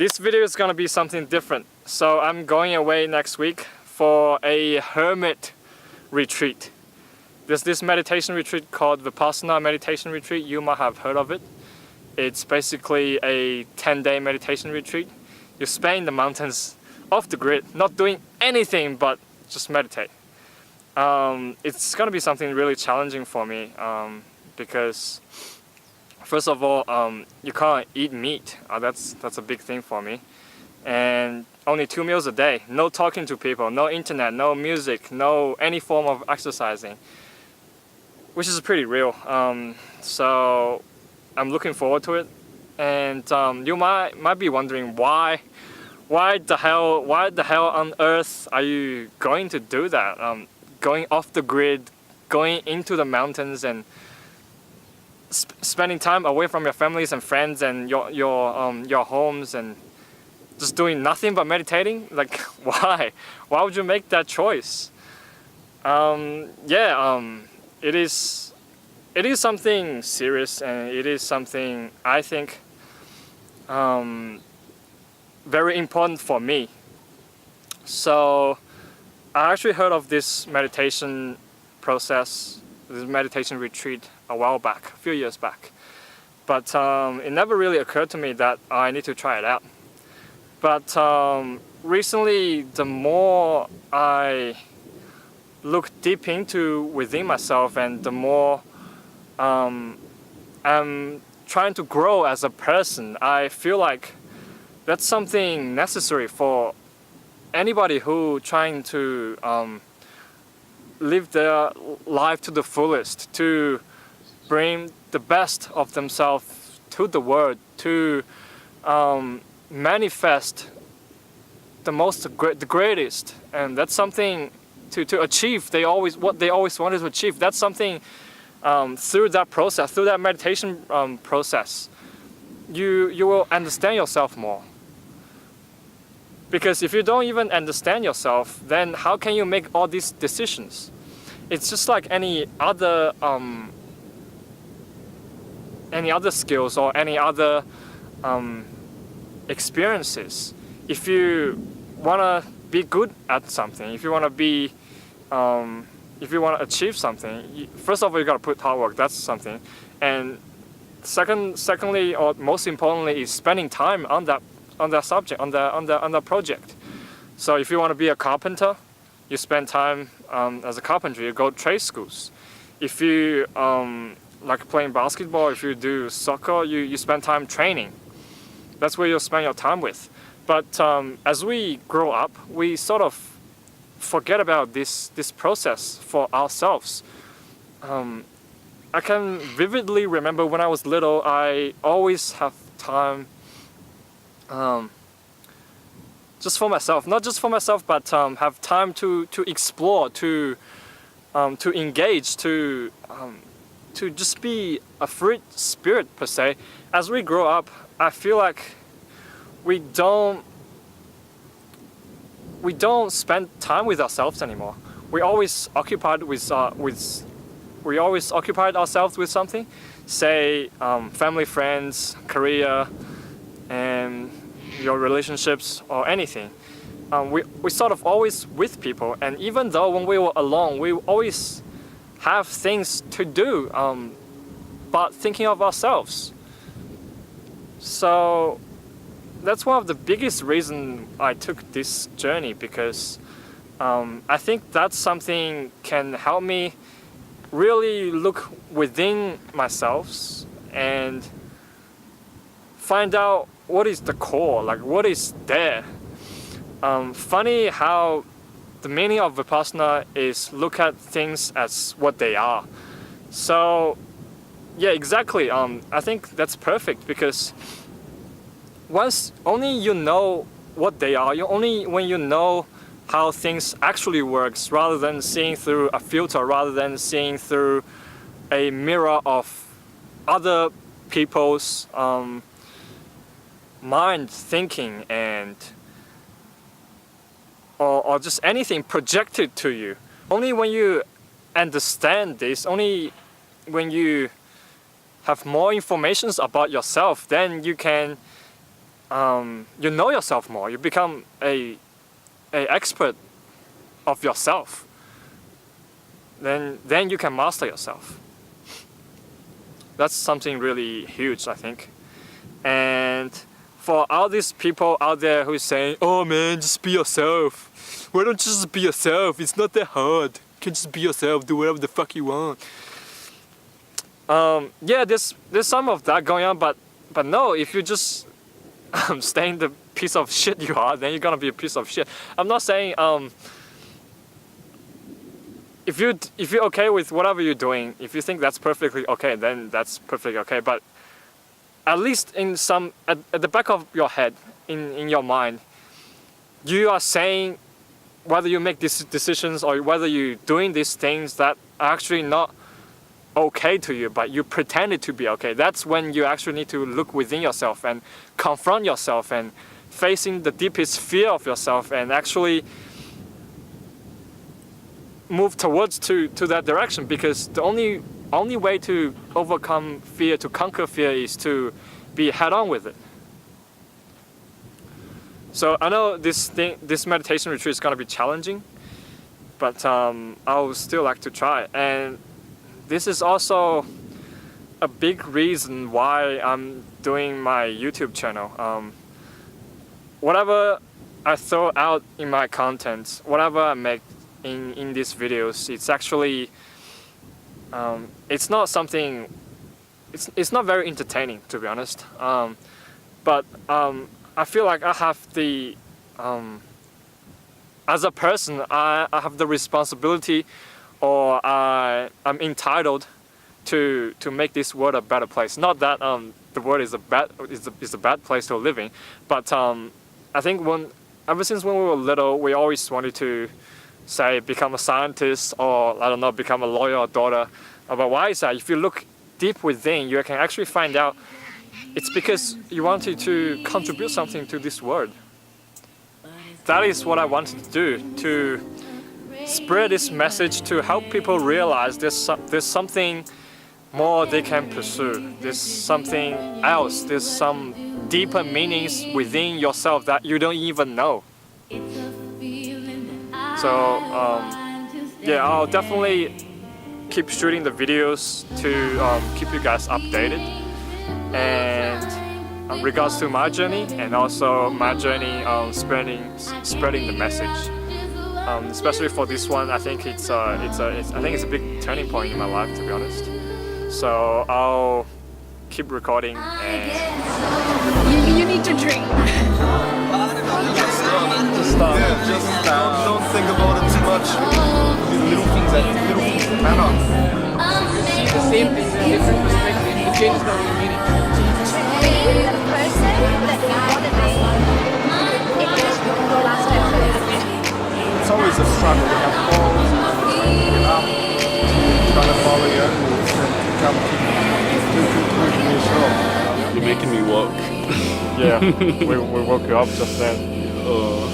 This video is gonna be something different. So I'm going away next week for a hermit retreat. There's this meditation retreat called Vipassana meditation retreat. You might have heard of it. It's basically a 10-day meditation retreat. You spend in the mountains off the grid, not doing anything but just meditate. It's gonna be something really challenging for me because first of all, you can't eat meat. That's a big thing for me. And only 2 meals a day. No talking to people, no internet, no music, no any form of exercising, which is pretty real. So I'm looking forward to it. And you might be wondering why the hell on earth are you going to do that? Going off the grid, going into the mountains and spending time away from your families and friends and your homes and just doing nothing but meditating? Like, why would you make that choice? It is something serious, and it is something I think very important for me. So I actually heard of this meditation process, this meditation retreat a while back, a few years back. But it never really occurred to me that I need to try it out. But recently, the more I look deep into within myself and the more I'm trying to grow as a person, I feel like that's something necessary for anybody who trying to live their life to the fullest, to bring the best of themselves to the world, to manifest the greatest, and that's something to achieve. What they always wanted to achieve. That's something through that process, through that meditation process, you will understand yourself more. Because if you don't even understand yourself, then how can you make all these decisions? It's just like any other skills or any other experiences. If you wanna be good at something, if you wanna achieve something, first of all you gotta put hard work. That's something, and secondly, or most importantly, is spending time on that subject, on that project. So if you want to be a carpenter, you spend time as a carpenter. You go to trade schools. If you like playing basketball, if you do soccer, you spend time training. That's where you'll spend your time with. But as we grow up, we sort of forget about this process for ourselves. I can vividly remember when I was little, I always have time just for myself, not just for myself, but have time to explore, to engage, to just be a free spirit per se. As we grow up, I feel like we don't spend time with ourselves anymore. We always occupied ourselves with something, say family, friends, career, and your relationships or anything. We sort of always with people, and even though when we were alone, we always have things to do, but thinking of ourselves. So that's one of the biggest reasons I took this journey, because I think that's something can help me really look within myself and find out what is the core, like what is there. Funny how the meaning of Vipassana is look at things as what they are. So yeah, exactly. I think that's perfect, because once only you know what they are, when you know how things actually works, rather than seeing through a filter, rather than seeing through a mirror of other people's mind thinking and or just anything projected to you. Only when you understand this, only when you have more information about yourself, then you can you know yourself more. You become a expert of yourself. Then you can master yourself. That's something really huge, I think. And for all these people out there who are saying, "Oh man, just be yourself. Why don't you just be yourself? It's not that hard. You can just be yourself. Do whatever the fuck you want." Yeah, there's some of that going on, but no, if you just staying the piece of shit you are, then you're gonna be a piece of shit. I'm not saying if you're okay with whatever you're doing, if you think that's perfectly okay, then that's perfectly okay. But at least at the back of your head, in your mind, you are saying whether you make these decisions or whether you're doing these things that are actually not okay to you, but you pretend it to be okay. That's when you actually need to look within yourself and confront yourself and facing the deepest fear of yourself and actually move towards to that direction, because the only way to overcome fear, to conquer fear, is to be head on with it. So I know this meditation retreat is going to be challenging, but I would still like to try. And this is also a big reason why I'm doing my YouTube channel. Whatever I throw out in my content, whatever I make in these videos, it's actually it's not something, it's not very entertaining, to be honest, but I feel like I have the as a person I have the responsibility, or I'm entitled to make this world a better place. Not that the world is a bad place to live in, but I think ever since when we were little, we always wanted to say become a scientist, or I don't know, become a lawyer or daughter. But why is that? If you look deep within, you can actually find out it's because you wanted to contribute something to this world. That is what I wanted to do, to spread this message, to help people realize there's something more they can pursue. There's something else. There's some deeper meanings within yourself that you don't even know. So yeah, I'll definitely keep shooting the videos to keep you guys updated, and regards to my journey, and also my journey spreading the message. Especially for this one, I think it's a big turning point in my life, to be honest. So I'll keep recording, and you need to drink. Just don't think about it too much. Little things that matter. See the same thing in a different perspective. It changes the whole meaning. Being the person that you want to be, it is your last effort. It's always a struggle. You have falls, you get up, trying to follow your own rules and come to conclusion yourself. You're making me walk. yeah, we woke you up just then. Oh.